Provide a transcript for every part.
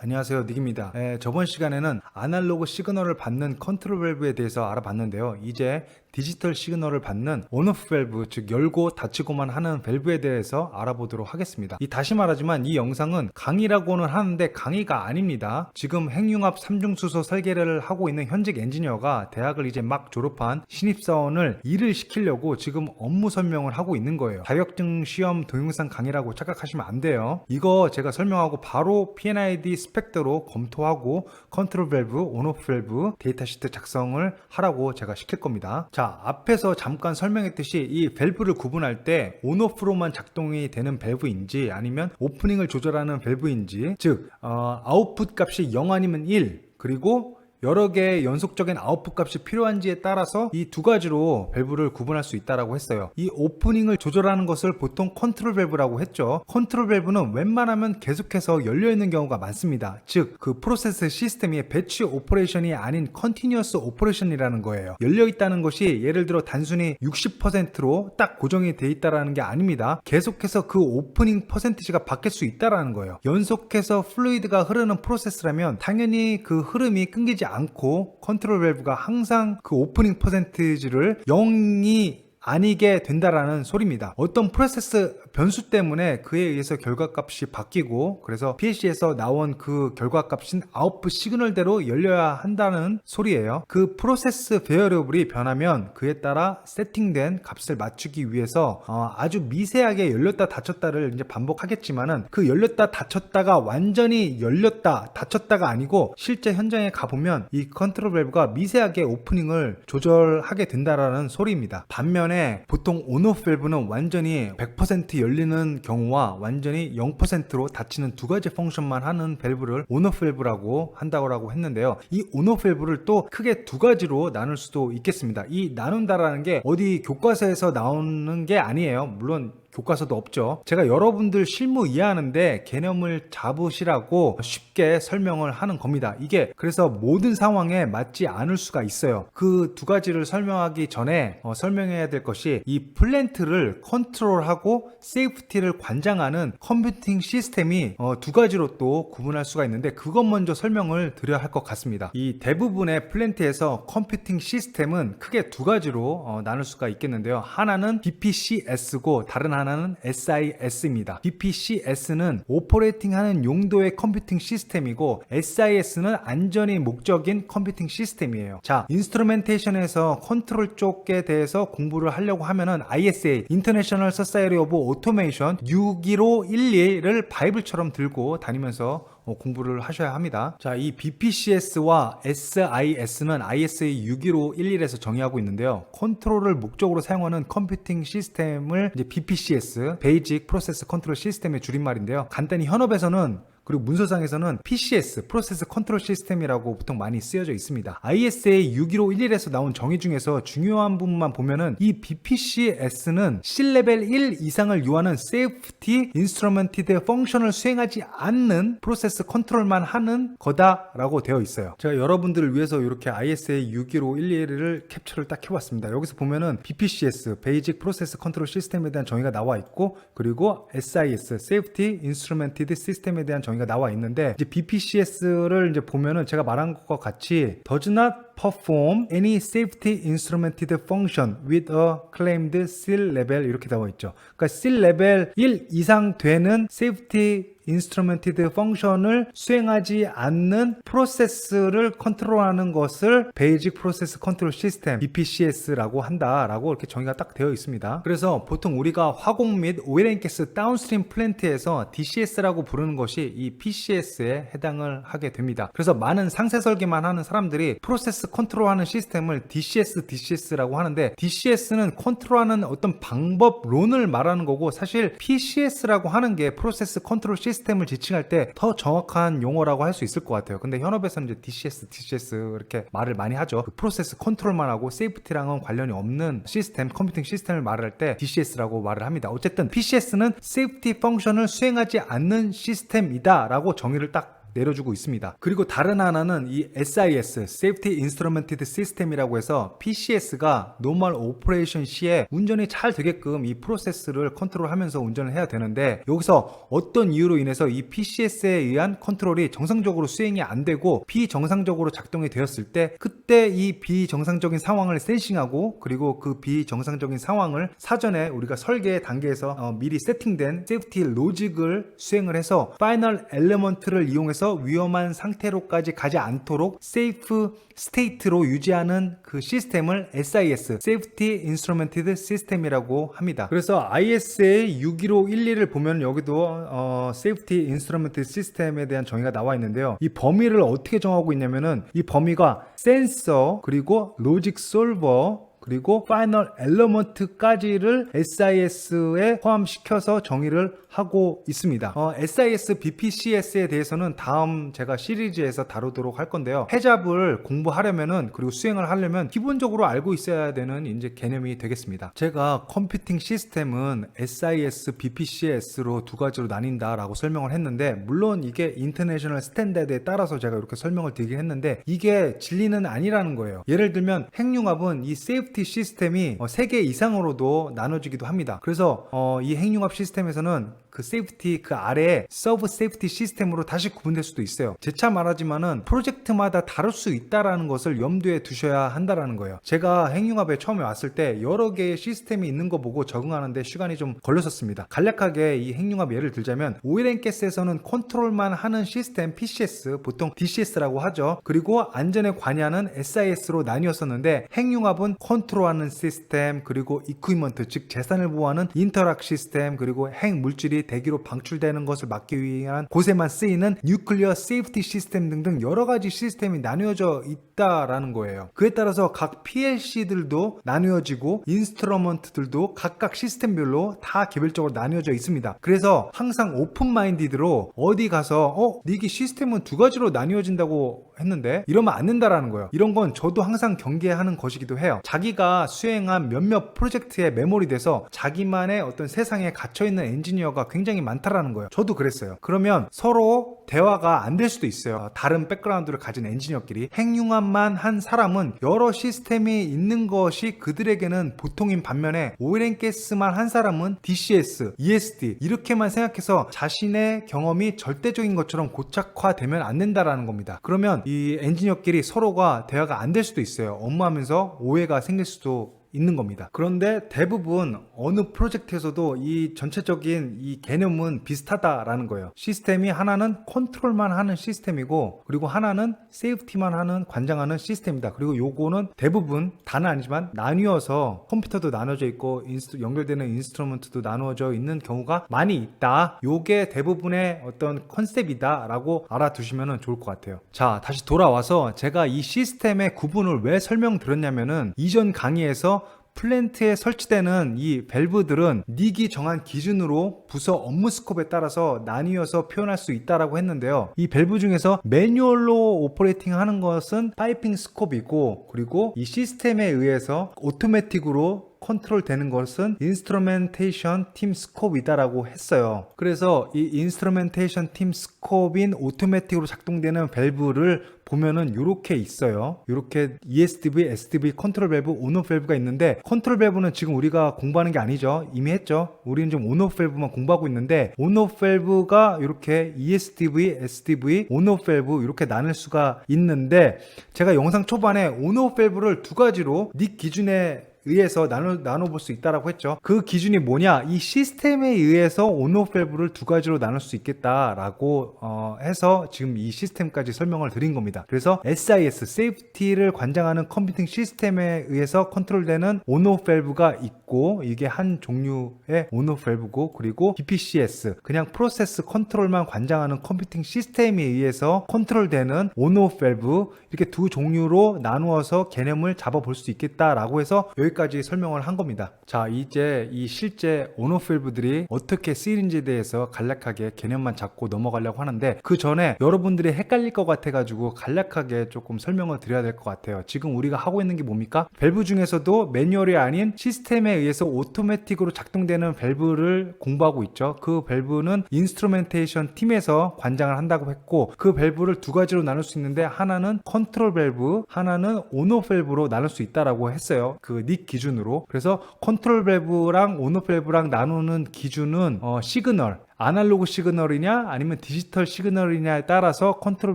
안녕하세요, 닉입니다. 저번 시간에는 아날로그 시그널을 받는 컨트롤 밸브에 대해서 알아봤는데요. 이제 디지털 시그널을 받는 온오프 밸브, 즉 열고 닫히고만 하는 밸브에 대해서 알아보도록 하겠습니다. 다시 말하지만 이 영상은 강의라고는 하는데 강의가 아닙니다. 지금 핵융합 3중수소 설계를 하고 있는 현직 엔지니어가 대학을 이제 막 졸업한 신입사원을 일을 시키려고 지금 업무 설명을 하고 있는 거예요. 자격증 시험 동영상 강의라고 착각하시면 안 돼요. 이거 제가 설명하고 바로 P&ID 스펙대로 검토하고 컨트롤 밸브, 온오프 밸브 데이터 시트 작성을 하라고 제가 시킬 겁니다. 자, 앞에서 잠깐 설명했듯이 이 밸브를 구분할 때 온오프로만 작동이 되는 밸브인지 아니면 오프닝을 조절하는 밸브인지, 즉 아웃풋 값이 0 아니면 1, 그리고 여러 개의 연속적인 아웃풋 값이 필요한지에 따라서 이 두 가지로 밸브를 구분할 수 있다고 했어요. 이 오프닝을 조절하는 것을 보통 컨트롤 밸브라고 했죠. 컨트롤 밸브는 웬만하면 계속해서 열려있는 경우가 많습니다. 즉 그 프로세스 시스템이 배치 오퍼레이션이 아닌 컨티뉴어스 오퍼레이션이라는 거예요. 열려있다는 것이 예를 들어 단순히 60%로 딱 고정이 돼 있다는 게 아닙니다. 계속해서 그 오프닝 퍼센티지가 바뀔 수 있다는 거예요. 연속해서 플루이드가 흐르는 프로세스라면 당연히 그 흐름이 끊기지 않고 컨트롤 밸브가 항상 그 오프닝 퍼센티지를 0이 아니게 된다라는 소리입니다. 어떤 프로세스 변수 때문에 그에 의해서 결과값이 바뀌고, 그래서 PLC에서 나온 그 결과값인 아웃풋 시그널대로 열려야 한다는 소리예요. 그 프로세스 베어리어블이 변하면 그에 따라 세팅된 값을 맞추기 위해서 아주 미세하게 열렸다 닫혔다를 이제 반복하겠지만은, 그 열렸다 닫혔다가 완전히 열렸다 닫혔다가 아니고 실제 현장에 가보면 이 컨트롤 밸브가 미세하게 오프닝을 조절하게 된다라는 소리입니다. 반면에 보통 온오프 밸브는 완전히 100% 열리는 경우와 완전히 0%로 닫히는 두 가지 펑션만 하는 밸브를 온오프 밸브라고 한다고 했는데요. 이 온오프 밸브를 또 크게 두 가지로 나눌 수도 있겠습니다. 이 나눈다라는 게 어디 교과서에서 나오는 게 아니에요. 물론 교과서도 없죠. 제가 여러분들 실무 이해하는데 개념을 잡으시라고 쉽게 설명을 하는 겁니다. 이게 그래서 모든 상황에 맞지 않을 수가 있어요. 그 두 가지를 설명하기 전에 설명해야 될 것이, 이 플랜트를 컨트롤하고 세이프티를 관장하는 컴퓨팅 시스템이 두 가지로 또 구분할 수가 있는데, 그것 먼저 설명을 드려야 할 것 같습니다. 이 대부분의 플랜트에서 컴퓨팅 시스템은 크게 두 가지로 나눌 수가 있겠는데요. 하나는 BPCS고 다른 하나는 SIS입니다. BPCS는 오퍼레이팅 하는 용도의 컴퓨팅 시스템이고, SIS는 안전이 목적인 컴퓨팅 시스템이에요. 자, 인스트루멘테이션에서 컨트롤 쪽에 대해서 공부를 하려고 하면은 ISA, International Society of Automation 61512를 바이블처럼 들고 다니면서 공부를 하셔야 합니다. 자, 이 BPCS와 SIS는 ISA 61511에서 정의하고 있는데요. 컨트롤을 목적으로 사용하는 컴퓨팅 시스템을 이제 BPCS, Basic Process Control System의 줄임말인데요. 간단히 현업에서는, 그리고 문서상에서는 PCS, 프로세스 컨트롤 시스템이라고 보통 많이 쓰여져 있습니다. ISA 61511에서 나온 정의 중에서 중요한 부분만 보면은 이 BPCS는 C레벨 1 이상을 요하는 Safety Instrumented 펑션을 수행하지 않는 프로세스 컨트롤만 하는 거다라고 되어 있어요. 제가 여러분들을 위해서 이렇게 ISA 61511을 캡처를 딱 해봤습니다. 여기서 보면은 BPCS, Basic Process Control System에 대한 정의가 나와 있고, 그리고 SIS, Safety Instrumented System에 대한 정의가 나와 있는데, 이제 BPCS를 이제 보면은 제가 말한 것과 같이 does not perform any safety instrumented function with a claimed seal level 이렇게 나와 있죠. 그러니까 seal level 1 이상 되는 safety 인스트루멘티드 펑션을 수행하지 않는 프로세스를 컨트롤하는 것을 베이직 프로세스 컨트롤 시스템 BPCS라고 한다라고 이렇게 정의가 딱 되어 있습니다. 그래서 보통 우리가 화공 및 오일앤가스 다운스트림 플랜트에서 DCS라고 부르는 것이 이 PCS에 해당을 하게 됩니다. 그래서 많은 상세 설계만 하는 사람들이 프로세스 컨트롤하는 시스템을 DCS라고 하는데, DCS는 컨트롤하는 어떤 방법론을 말하는 거고, 사실 PCS라고 하는 게 프로세스 컨트롤 시스템을 지칭할 때 더 정확한 용어라고 할 수 있을 것 같아요. 근데 현업에서는 이제 DCS 이렇게 말을 많이 하죠. 그 프로세스 컨트롤만 하고 세이프티랑은 관련이 없는 시스템, 컴퓨팅 시스템을 말할 때 DCS라고 말을 합니다. 어쨌든 PCS는 세이프티 펑션을 수행하지 않는 시스템이다 라고 정의를 딱 내려주고 있습니다. 그리고 다른 하나는 이 SIS, Safety Instrumented System이라고 해서 PCS가 노멀 오퍼레이션 시에 운전이 잘 되게끔 이 프로세스를 컨트롤하면서 운전을 해야 되는데, 여기서 어떤 이유로 인해서 이 PCS에 의한 컨트롤이 정상적으로 수행이 안 되고 비정상적으로 작동이 되었을 때, 그때 이 비정상적인 상황을 센싱하고, 그리고 그 비정상적인 상황을 사전에 우리가 설계 단계에서 미리 세팅된 세이프티 로직을 수행을 해서 파이널 엘리먼트를 이용해서 위험한 상태로까지 가지 않도록 세이프 스테이트로 유지하는 그 시스템을 SIS, Safety Instrumented System이라고 합니다. 그래서 ISA 61512를 보면 여기도 Safety Instrumented System에 대한 정의가 나와 있는데요. 이 범위를 어떻게 정하고 있냐면은, 이 범위가 센서, 그리고 로직 솔버, 그리고 파이널 엘리먼트까지를 SIS에 포함시켜서 정의를 하고 있습니다. SIS BPCS에 대해서는 다음 제가 시리즈에서 다루도록 할 건데요. 해잡을 공부하려면은, 그리고 수행을 하려면 기본적으로 알고 있어야 되는 이제 개념이 되겠습니다. 제가 컴퓨팅 시스템은 SIS BPCS로 두 가지로 나뉜다라고 설명을 했는데, 물론 이게 인터내셔널 스탠다드에 따라서 제가 이렇게 설명을 드리긴 했는데, 이게 진리는 아니라는 거예요. 예를 들면 핵융합은 이 세이프티 시스템이 3개 이상으로도 나눠지기도 합니다. 그래서 이 핵융합 시스템에서는 그 세이프티 그 아래에 서브 세이프티 시스템으로 다시 구분될 수도 있어요. 재차 말하지만은 프로젝트마다 다를 수 있다라는 것을 염두에 두셔야 한다라는 거예요. 제가 핵융합에 처음에 왔을 때 여러 개의 시스템이 있는 거 보고 적응하는데 시간이 좀 걸렸었습니다. 간략하게 이 핵융합 예를 들자면, 오일앤가스에서는 컨트롤만 하는 시스템 PCS, 보통 DCS라고 하죠. 그리고 안전에 관여하는 SIS로 나뉘었었는데, 핵융합은 컨트롤하는 시스템, 그리고 이퀴먼트, 즉 재산을 보호하는 인터락 시스템, 그리고 핵 물질이 대기로 방출되는 것을 막기 위한 곳에만 쓰이는 뉴클리어 세이프티 시스템 등등 여러 가지 시스템이 나뉘어져 있다라는 거예요. 그에 따라서 각 PLC들도 나뉘어지고 인스트루먼트들도 각각 시스템별로 다 개별적으로 나뉘어져 있습니다. 그래서 항상 오픈 마인디드로 어디 가서 니기 시스템은 두 가지로 나뉘어진다고 했는데 이러면 안 된다라는 거예요. 이런 건 저도 항상 경계하는 것이기도 해요. 자기가 수행한 몇몇 프로젝트에 메모리 돼서 자기만의 어떤 세상에 갇혀있는 엔지니어가 굉장히 많다라는 거예요. 저도 그랬어요. 그러면 서로 대화가 안 될 수도 있어요. 다른 백그라운드를 가진 엔지니어끼리. 핵융합만 한 사람은 여러 시스템이 있는 것이 그들에게는 보통인 반면에, 오일앤가스만 한 사람은 DCS, ESD 이렇게만 생각해서 자신의 경험이 절대적인 것처럼 고착화되면 안 된다라는 겁니다. 그러면 이 엔지니어끼리 서로가 대화가 안 될 수도 있어요. 업무하면서 오해가 생길 수도 있는 겁니다. 그런데 대부분 어느 프로젝트에서도 이 전체적인 이 개념은 비슷하다라는 거예요. 시스템이 하나는 컨트롤만 하는 시스템이고, 그리고 하나는 세이프티만 하는, 관장하는 시스템이다. 그리고 요거는 대부분, 다는 아니지만 나뉘어서 컴퓨터도 나눠져 있고 연결되는 인스트루먼트도 나누어져 있는 경우가 많이 있다. 요게 대부분의 어떤 컨셉이다 라고 알아두시면 좋을 것 같아요. 자, 다시 돌아와서 제가 이 시스템의 구분을 왜 설명드렸냐면은, 이전 강의에서 플랜트에 설치되는 이 밸브들은 닉이 정한 기준으로 부서 업무 스콥에 따라서 나뉘어서 표현할 수 있다라고 했는데요. 이 밸브 중에서 매뉴얼로 오퍼레이팅 하는 것은 파이핑 스콥이고, 그리고 이 시스템에 의해서 오토매틱으로 컨트롤 되는 것은 인스트루멘테이션 팀 스콥이다라고 했어요. 그래서 이 인스트루멘테이션 팀 스콥인 오토매틱으로 작동되는 밸브를 보면은 요렇게 있어요. 요렇게 ESDV, SDV, 컨트롤 밸브, 온오프 밸브가 있는데, 컨트롤 밸브는 지금 우리가 공부하는 게 아니죠. 이미 했죠. 우리는 좀 온오프 밸브만 공부하고 있는데, 온오프 밸브가 이렇게 ESDV, SDV, 온오프 밸브 이렇게 나눌 수가 있는데, 제가 영상 초반에 온오프 밸브를 두 가지로 닉 기준에 의해서 나눠볼 수 있다라고 했죠. 그 기준이 뭐냐? 이 시스템에 의해서 온오프 밸브를 두 가지로 나눌 수 있겠다라고 해서 지금 이 시스템까지 설명을 드린 겁니다. 그래서 SIS, 세이프티를 관장하는 컴퓨팅 시스템에 의해서 컨트롤되는 온오프 밸브가 있고, 이게 한 종류의 온오프 밸브고, 그리고 BPCS, 그냥 프로세스 컨트롤만 관장하는 컴퓨팅 시스템에 의해서 컨트롤되는 온오프 밸브, 이렇게 두 종류로 나누어서 개념을 잡아볼 수 있겠다라고 해서 여기까지 여기까지 설명을 한 겁니다. 자, 이제 이 실제 온오프 밸브들이 어떻게 쓰이는지에 대해서 간략하게 개념만 잡고 넘어가려고 하는데, 그 전에 여러분들이 헷갈릴 것 같아가지고 간략하게 조금 설명을 드려야 될 것 같아요. 지금 우리가 하고 있는 게 뭡니까? 밸브 중에서도 매뉴얼이 아닌 시스템에 의해서 오토매틱으로 작동되는 밸브를 공부하고 있죠. 그 밸브는 인스트루멘테이션 팀에서 관장을 한다고 했고, 그 밸브를 두 가지로 나눌 수 있는데, 하나는 컨트롤 밸브, 하나는 온오프 밸브로 나눌 수 있다라고 했어요. 그 닉 기준으로. 그래서 컨트롤 밸브랑 온오프 밸브랑 나누는 기준은 시그널, 아날로그 시그널이냐 아니면 디지털 시그널이냐에 따라서 컨트롤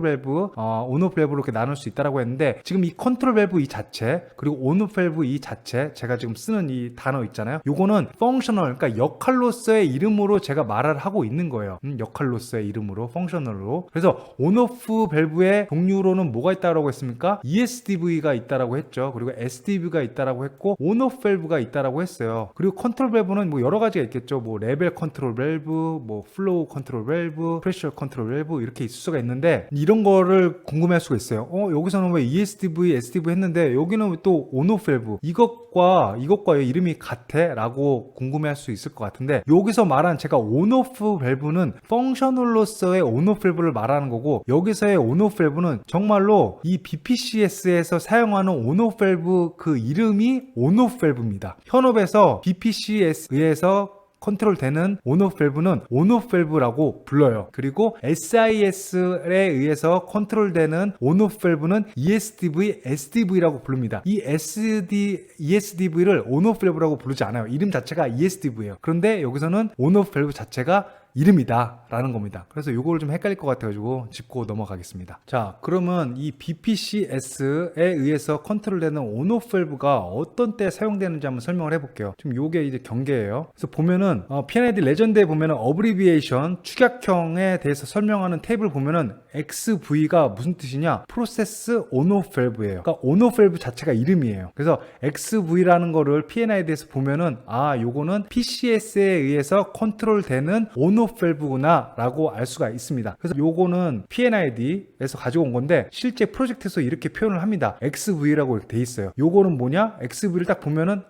밸브, 온오프 밸브로 이렇게 나눌 수 있다고 했는데, 지금 이 컨트롤 밸브 이 자체 그리고 온오프 밸브 이 자체, 제가 지금 쓰는 이 단어 있잖아요. 요거는 펑셔널, 그러니까 역할로서의 이름으로 제가 말을 하고 있는 거예요. 역할로서의 이름으로, 펑셔널로. 그래서 온오프 밸브의 종류로는 뭐가 있다라고 했습니까? ESDV가 있다라고 했죠. 그리고 SDV가 있다라고 했고, 온오프 밸브가 있다라고 했어요. 그리고 컨트롤 밸브는 뭐 여러 가지가 있겠죠. 뭐 레벨 컨트롤 밸브, 뭐 플로우 컨트롤 밸브, 프레셔 컨트롤 밸브, 이렇게 있을 수가 있는데, 이런 거를 궁금해할 수가 있어요. 여기서는 왜 ESDV, SDV 했는데 여기는 또 온오프 밸브, 이것과 이름이 같아? 라고 궁금해할 수 있을 것 같은데, 여기서 말한 제가 온오프 밸브는 펑셔널로서의 온오프 밸브를 말하는 거고, 여기서의 온오프 밸브는 정말로 이 BPCS에서 사용하는 온오프 밸브 그 이름이 온오프 밸브입니다. 현업에서 BPCS에 의해서 컨트롤 되는 온오프 밸브는 온오프 밸브라고 불러요. 그리고 SIS에 의해서 컨트롤 되는 온오프 밸브는 ESDV, SDV라고 부릅니다. 이 ESDV를 온오프 밸브라고 부르지 않아요. 이름 자체가 ESDV예요. 그런데 여기서는 온오프 밸브 자체가 이름이다 라는 겁니다. 그래서 이거를 좀 헷갈릴 것 같아가지고 짚고 넘어가겠습니다. 자, 그러면 이 BPCS에 의해서 컨트롤되는 온오프 밸브가 어떤 때 사용되는지 한번 설명을 해볼게요. 지금 요게 이제 경계예요. 그래서 보면은 P&ID 레전드에 보면은 어브리비에이션, 축약형에 대해서 설명하는 탭을 보면은 XV가 무슨 뜻이냐? 프로세스 온오프 밸브예요. 그러니까 온오프 밸브 자체가 이름이에요. 그래서 XV라는 거를 P&ID에서 보면은 요거는 PCS에 의해서 컨트롤되는 온오프 밸브구나 라고 알 수가 있습니다. 그래서 요거는 P&ID에서 가지고 온 건데, 실제 프로젝트에서 이렇게 표현을 합니다. XV라고 이렇게 돼 있어요. 요거는 뭐냐? XV를 딱 보면은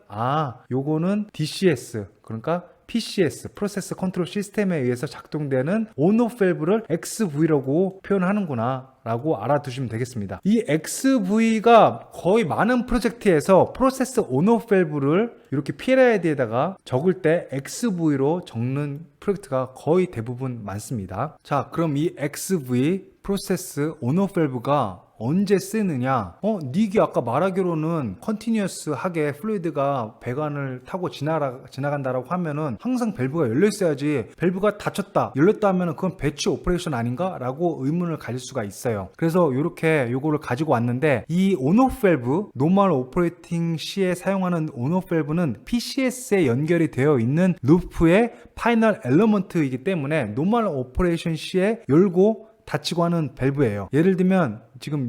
요거는 DCS, 그러니까 PCS, 프로세스 컨트롤 시스템에 의해서 작동되는 온오프 밸브를 XV라고 표현하는구나 라고 알아두시면 되겠습니다. 이 XV가 거의 많은 프로젝트에서 프로세스 온오프 밸브를 이렇게 PLID에다가 적을 때 XV로 적는 프로젝트가 거의 대부분 많습니다. 자, 그럼 이 XV, 프로세스 온오프 밸브가 언제 쓰느냐? 닉이 아까 말하기로는 컨티뉴어스하게 플루이드가 배관을 타고 지나간다라고 하면은 항상 밸브가 열려 있어야지, 밸브가 닫혔다, 열렸다 하면은 그건 배치 오퍼레이션 아닌가? 라고 의문을 가질 수가 있어요. 그래서 이렇게 요거를 가지고 왔는데, 이 온오프 밸브, 노멀 오퍼레이팅 시에 사용하는 온오프 밸브는 PCS에 연결이 되어 있는 루프의 파이널 엘러먼트이기 때문에 노멀 오퍼레이션 시에 열고 닫히고 하는 밸브예요. 예를 들면 지금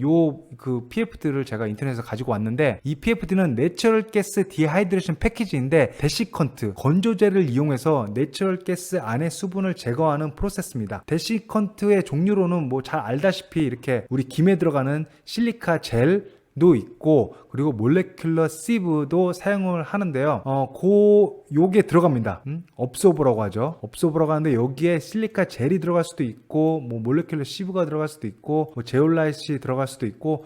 그 PFD를 제가 인터넷에서 가지고 왔는데, 이 PFD는 내추럴 가스 디하이드레이션 패키지인데, 데시컨트, 건조제를 이용해서 내추럴 가스 안의 수분을 제거하는 프로세스입니다. 데시컨트의 종류로는 뭐 잘 알다시피 이렇게 우리 김에 들어가는 실리카 젤도 있고, 그리고 몰레큘러 시브도 사용을 하는데요. 요게 들어갑니다. 업소버라고 하죠. 업소버라고 하는데, 여기에 실리카 젤이 들어갈 수도 있고, 뭐 몰레큘러 시브가 들어갈 수도 있고, 뭐 제올라이트이 들어갈 수도 있고,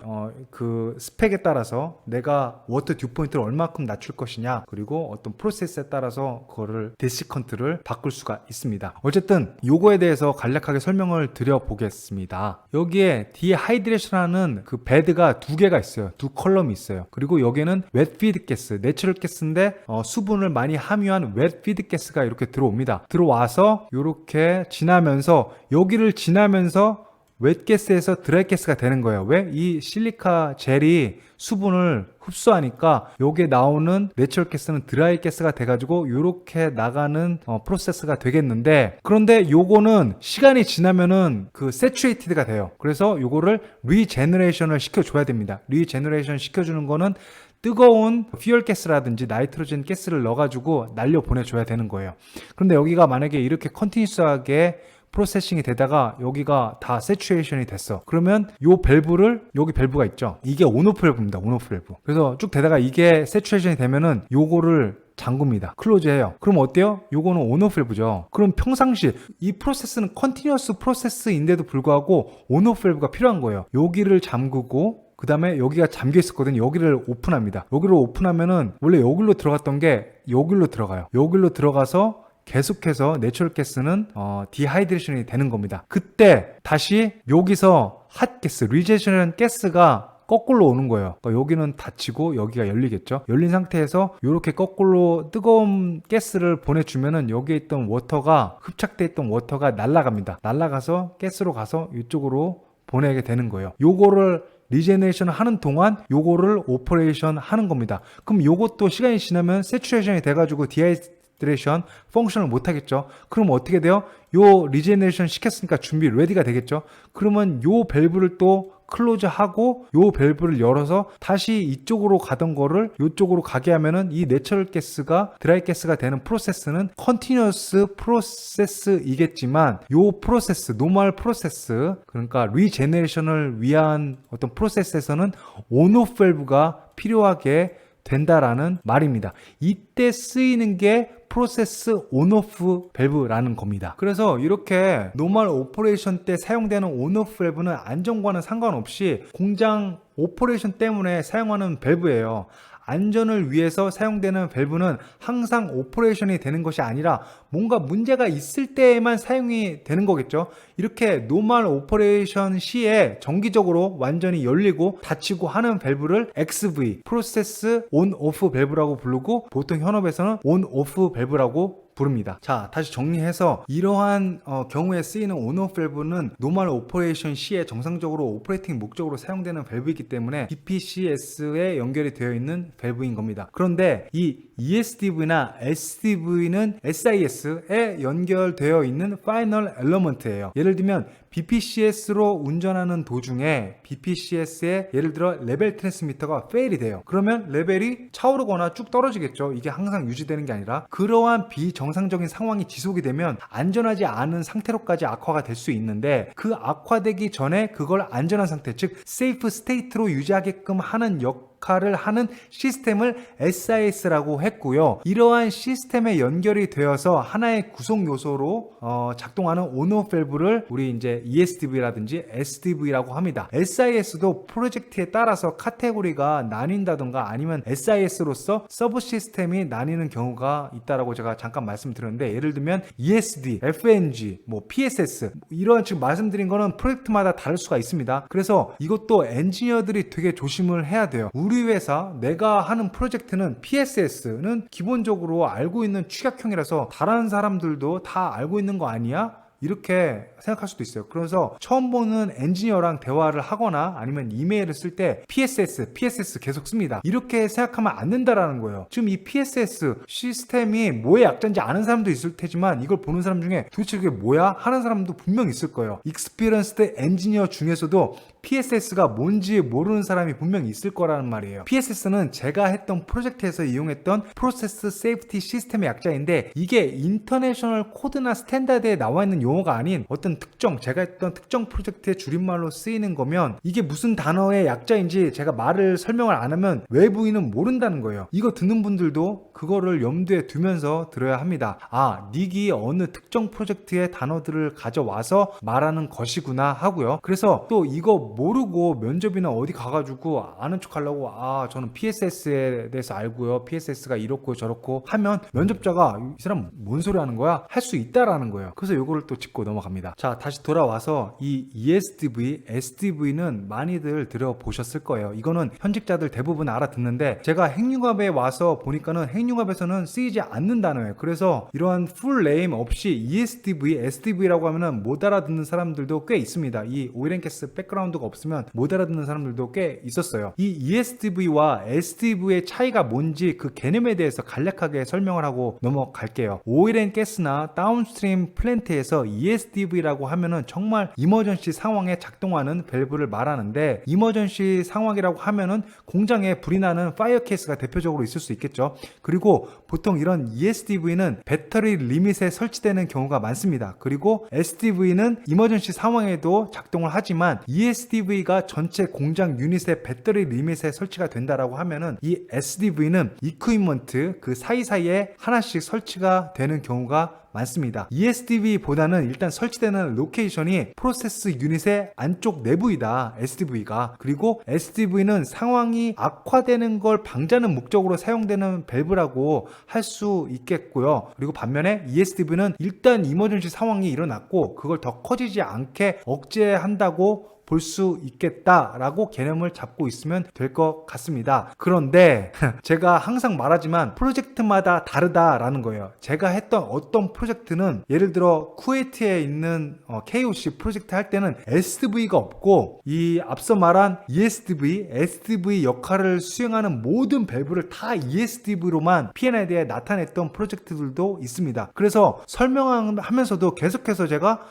그 스펙에 따라서 내가 워터 듀 포인트를 얼마큼 낮출 것이냐, 그리고 어떤 프로세스에 따라서 그거를 데시컨트를 바꿀 수가 있습니다. 어쨌든 요거에 대해서 간략하게 설명을 드려보겠습니다. 여기에 디하이드레이션하는 그 베드가 두 개가 있어요. 두 컬럼이 있어요. 그리고 여기는 웻 피드 가스, 내추럴 가스인데 수분을 많이 함유한 웻 피드 가스가 이렇게 들어옵니다. 들어와서 이렇게 지나면서, 여기를 지나면서 웻 가스에서 드라이 가스가 되는 거예요. 왜? 이 실리카 젤이 수분을 흡수하니까 여기에 나오는 내추럴 가스는 드라이 가스가 돼가지고 이렇게 나가는 프로세스가 되겠는데, 그런데 요거는 시간이 지나면은 그 세츄레이티드가 돼요. 그래서 요거를 리제너레이션을 시켜줘야 됩니다. 리제너레이션 시켜주는 거는 뜨거운 퓨얼 가스라든지 나이트로젠 가스를 넣어가지고 날려 보내줘야 되는 거예요. 그런데 여기가 만약에 이렇게 컨티뉴스하게 프로세싱이 되다가 여기가 다 세츄레이션이 됐어. 그러면 요 밸브를, 여기 밸브가 있죠. 이게 온오프 밸브입니다. 온오프 밸브. 그래서 쭉 되다가 이게 세츄레이션이 되면은 요거를 잠굽니다. 클로즈해요. 그럼 어때요? 요거는 온오프 밸브죠. 그럼 평상시 이 프로세스는 컨티뉴어스 프로세스인데도 불구하고 온오프 밸브가 필요한 거예요. 여기를 잠그고 그 다음에 여기가 잠겨 있었거든요. 여기를 오픈합니다. 여기를 오픈하면은 원래 여기로 들어갔던 게 여기로 들어가요. 여기로 들어가서 계속해서 내추럴 가스는 디하이드레이션이 되는 겁니다. 그때 다시 여기서 핫가스, 리제너런 가스가 거꾸로 오는 거예요. 그러니까 여기는 닫히고 여기가 열리겠죠. 열린 상태에서 이렇게 거꾸로 뜨거운 가스를 보내주면은 여기에 있던 워터가, 흡착돼 있던 워터가 날아갑니다. 날아가서 가스로 가서 이쪽으로 보내게 되는 거예요. 요거를 리제네이션 하는 동안 요거를 오퍼레이션 하는 겁니다. 그럼 요것도 시간이 지나면 세츄레이션이 돼가지고 디하이드레이션 펑션을 못 하겠죠. 그럼 어떻게 돼요? 요 리제네이션 시켰으니까 준비 레디가 되겠죠. 그러면 요 밸브를 또 클로즈하고 요 밸브를 열어서 다시 이쪽으로 가던 거를 이쪽으로 가게 하면은 이 내추럴 가스가 드라이 가스가 되는 프로세스는 컨티뉴어스 프로세스이겠지만 요 프로세스, 노멀 프로세스, 그러니까 리제네레이션을 위한 어떤 프로세스에서는 온오프 밸브가 필요하게 된다라는 말입니다. 이때 쓰이는 게 프로세스 온오프 밸브라는 겁니다. 그래서 이렇게 노멀 오퍼레이션 때 사용되는 온오프 밸브는 안전과는 상관없이 공장 오퍼레이션 때문에 사용하는 밸브예요. 안전을 위해서 사용되는 밸브는 항상 오퍼레이션이 되는 것이 아니라 뭔가 문제가 있을 때에만 사용이 되는 거겠죠. 이렇게 노멀 오퍼레이션 시에 정기적으로 완전히 열리고 닫히고 하는 밸브를 XV, 프로세스 온 오프 밸브라고 부르고 보통 현업에서는 온 오프 밸브라고 부릅니다. 자, 다시 정리해서 이러한 경우에 쓰이는 온오프 밸브는 노멀 오퍼레이션 시에 정상적으로 오퍼레이팅 목적으로 사용되는 밸브이기 때문에 BPCS에 연결이 되어 있는 밸브인 겁니다. 그런데 이 ESDV나 SDV는 SIS에 연결되어 있는 파이널 엘러먼트예요. 예를 들면 BPCS로 운전하는 도중에 BPCS에 예를 들어 레벨 트랜스미터가 페일이 돼요. 그러면 레벨이 차오르거나 쭉 떨어지겠죠. 이게 항상 유지되는 게 아니라 그러한 비정상적인 상황이 지속이 되면 안전하지 않은 상태로까지 악화가 될 수 있는데 그 악화되기 전에 그걸 안전한 상태, 즉 세이프 스테이트로 유지하게끔 하는 역할을 하는 시스템을 SIS라고 했고요. 이러한 시스템에 연결이 되어서 하나의 구성 요소로 작동하는 온오프 밸브를 우리 이제 ESDV라든지 SDV라고 합니다. SIS도 프로젝트에 따라서 카테고리가 나뉜다던가 아니면 SIS로서 서브 시스템이 나뉘는 경우가 있다라고 제가 잠깐 말씀드렸는데, 예를 들면 ESD, FNG, PSS 이런 지금 말씀드린 거는 프로젝트마다 다를 수가 있습니다. 그래서 이것도 엔지니어들이 되게 조심을 해야 돼요. 우리 회사 내가 하는 프로젝트는 PSS는 기본적으로 알고 있는 축약형이라서 다른 사람들도 다 알고 있는 거 아니야? 이렇게 생각할 수도 있어요. 그래서 처음 보는 엔지니어랑 대화를 하거나 아니면 이메일을 쓸 때 PSS 계속 씁니다. 이렇게 생각하면 안 된다라는 거예요. 지금 이 PSS 시스템이 뭐의 약자인지 아는 사람도 있을 테지만 이걸 보는 사람 중에 도대체 그게 뭐야? 하는 사람도 분명 있을 거예요. 익스피리언스드 엔지니어 중에서도 PSS가 뭔지 모르는 사람이 분명히 있을 거라는 말이에요. PSS는 제가 했던 프로젝트에서 이용했던 프로세스 세이프티 시스템의 약자인데 이게 인터내셔널 코드나 스탠다드에 나와 있는 용어가 아닌 어떤 특정, 제가 했던 특정 프로젝트의 줄임말로 쓰이는 거면 이게 무슨 단어의 약자인지 제가 말을 설명을 안 하면 외부인은 모른다는 거예요. 이거 듣는 분들도 그거를 염두에 두면서 들어야 합니다. 아, 닉이 어느 특정 프로젝트의 단어들을 가져와서 말하는 것이구나 하고요. 그래서 또 이거 모르고 면접이나 어디 가가지고 아는 척 하려고 저는 PSS에 대해서 알고요, PSS가 이렇고 저렇고 하면 면접자가 이 사람 뭔 소리 하는 거야? 할 수 있다라는 거예요. 그래서 요거를 또 짚고 넘어갑니다. 자, 다시 돌아와서 이 ESDV, SDV는 많이들 들어보셨을 거예요. 이거는 현직자들 대부분 알아듣는데 제가 핵융합에 와서 보니까는 핵융합에서는 쓰이지 않는 단어예요. 그래서 이러한 풀 네임 없이 ESDV, SDV라고 하면은 못 알아듣는 사람들도 꽤 있습니다. 이 오일앤가스 백그라운드가 없으면 못 알아듣는 사람들도 꽤 있었어요. 이 ESDV와 SDV의 차이가 뭔지 그 개념에 대해서 간략하게 설명을 하고 넘어갈게요. 오일앤가스나 다운스트림 플랜트에서 ESDV라는 SDV라고 하면은 정말 이머전시 상황에 작동하는 밸브를 말하는데, 이머전시 상황이라고 하면은 공장에 불이 나는 파이어 케이스가 대표적으로 있을 수 있겠죠. 그리고 보통 이런 ESDV는 배터리 리밋에 설치되는 경우가 많습니다. 그리고 SDV는 이머전시 상황에도 작동을 하지만 ESDV가 전체 공장 유닛의 배터리 리밋에 설치가 된다라고 하면은 이 SDV는 이퀴먼트 그 사이사이에 하나씩 설치가 되는 경우가 많습니다. ESDV보다는 일단 설치되는 로케이션이 프로세스 유닛의 안쪽 내부이다, SDV가. 그리고 SDV는 상황이 악화되는 걸 방지하는 목적으로 사용되는 밸브라고 할 수 있겠고요. 그리고 반면에 ESDV는 일단 이머전시 상황이 일어났고 그걸 더 커지지 않게 억제한다고 볼 수 있겠다라고 개념을 잡고 있으면 될 것 같습니다. 그런데 제가 항상 말하지만 프로젝트마다 다르다라는 거예요. 제가 했던 어떤 프로젝트는 예를 들어 쿠웨이트에 있는 KOC 프로젝트 할 때는 SDV가 없고 이 앞서 말한 ESDV, SDV 역할을 수행하는 모든 밸브를 다 ESDV로만 P&ID에 나타냈던 프로젝트들도 있습니다. 그래서 설명하면서도 계속해서 제가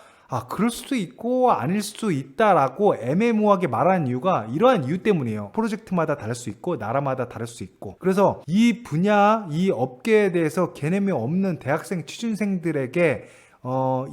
그럴 수도 있고 아닐 수도 있다라고 애매모호하게 말하는 이유가 이러한 이유 때문이에요. 프로젝트마다 다를 수 있고 나라마다 다를 수 있고. 그래서 이 분야, 이 업계에 대해서 개념이 없는 대학생, 취준생들에게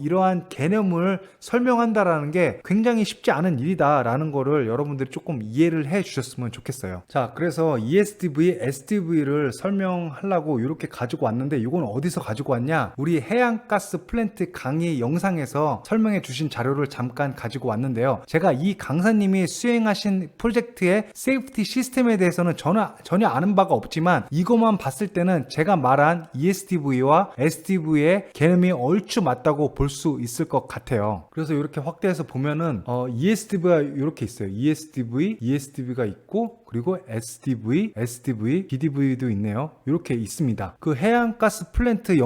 이러한 개념을 설명한다라는 게 굉장히 쉽지 않은 일이다라는 거를 여러분들이 조금 이해를 해 주셨으면 좋겠어요. 자, 그래서 ESDV, SDV를 설명하려고 이렇게 가지고 왔는데 이건 어디서 가지고 왔냐? 우리 해양가스 플랜트 강의 영상에서 설명해 주신 자료를 잠깐 가지고 왔는데요. 제가 이 강사님이 수행하신 프로젝트의 세이프티 시스템에 대해서는 전혀 아는 바가 없지만 이것만 봤을 때는 제가 말한 ESDV와 SDV의 개념이 얼추 맞다고 볼 수 있을 것 같아요. 그래서 이렇게 확대해서 보면은 ESDV가 이렇게 있어요. ESDV가 있고 그리고 SDV, SDV, BDV도 있네요. 이렇게 있습니다. 그 해양가스 플랜트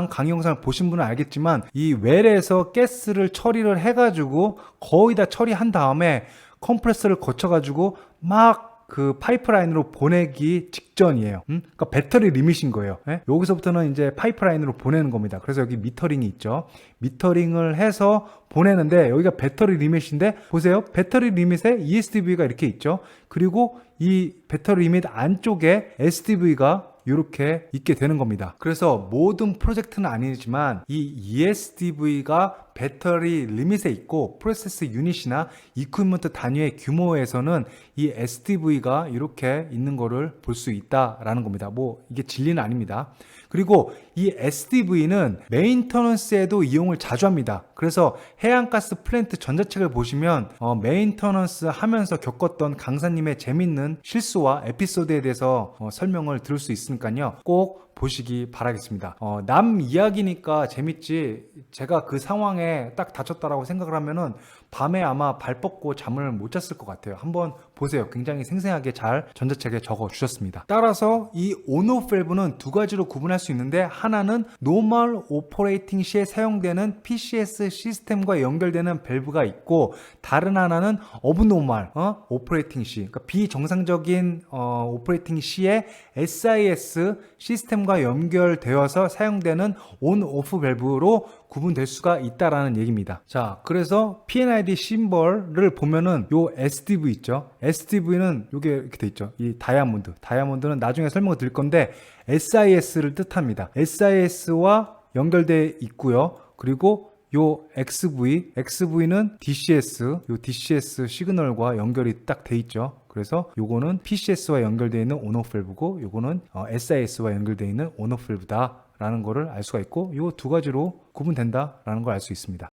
강의 영상을 보신 분은 알겠지만 이 웰에서 가스를 처리를 해가지고 거의 다 처리한 다음에 컴프레서를 거쳐가지고 막 그 파이프라인으로 보내기 직전이에요. 그러니까 배터리 리밋인 거예요. 여기서부터는 이제 파이프라인으로 보내는 겁니다. 그래서 여기 미터링이 있죠. 미터링을 해서 보내는데 여기가 배터리 리밋인데 보세요. 배터리 리밋에 ESDV가 이렇게 있죠. 그리고 이 배터리 리밋 안쪽에 SDV가 이렇게 있게 되는 겁니다. 그래서 모든 프로젝트는 아니지만 이 ESDV가 배터리 리밋에 있고 프로세스 유닛이나 이퀴먼트 단위의 규모에서는 이 SDV가 이렇게 있는 거를 볼 수 있다라는 겁니다. 뭐 이게 진리는 아닙니다. 그리고 이 SDV는 메인터넌스에도 이용을 자주 합니다. 그래서 해양가스 플랜트 전자책을 보시면 메인터넌스 하면서 겪었던 강사님의 재밌는 실수와 에피소드에 대해서 설명을 들을 수 있으니까요. 꼭 보시기 바라겠습니다. 남 이야기니까 재밌지 제가 그 상황에 딱 닥쳤다라고 생각을 하면은 밤에 아마 발 뻗고 잠을 못 잤을 것 같아요. 한번 보세요. 굉장히 생생하게 잘 전자책에 적어 주셨습니다. 따라서 이 온오프 밸브는 두 가지로 구분할 수 있는데 하나는 노멀 오퍼레이팅 시에 사용되는 PCS 시스템과 연결되는 밸브가 있고 다른 하나는 어브노멀 오퍼레이팅 시, 그러니까 비정상적인 오퍼레이팅 시에 SIS 시스템과 연결되어서 사용되는 온오프 밸브로 구분될 수가 있다라는 얘기입니다. 자, 그래서 P&ID 심벌을 보면은 요 SDV 있죠. SDV는 요게 이렇게 돼 있죠. 이 다이아몬드는 나중에 설명을 드릴 건데 SIS를 뜻합니다. SIS와 연결돼 있고요. 그리고 요 XV는 DCS, 요 DCS 시그널과 연결이 딱 돼 있죠. 그래서 요거는 PCS와 연결되어 있는 온오프 밸브고 요거는 SIS와 연결되어 있는 온오프 밸브다 라는 거를 알 수가 있고 요 두 가지로 구분된다 라는 걸 알 수 있습니다.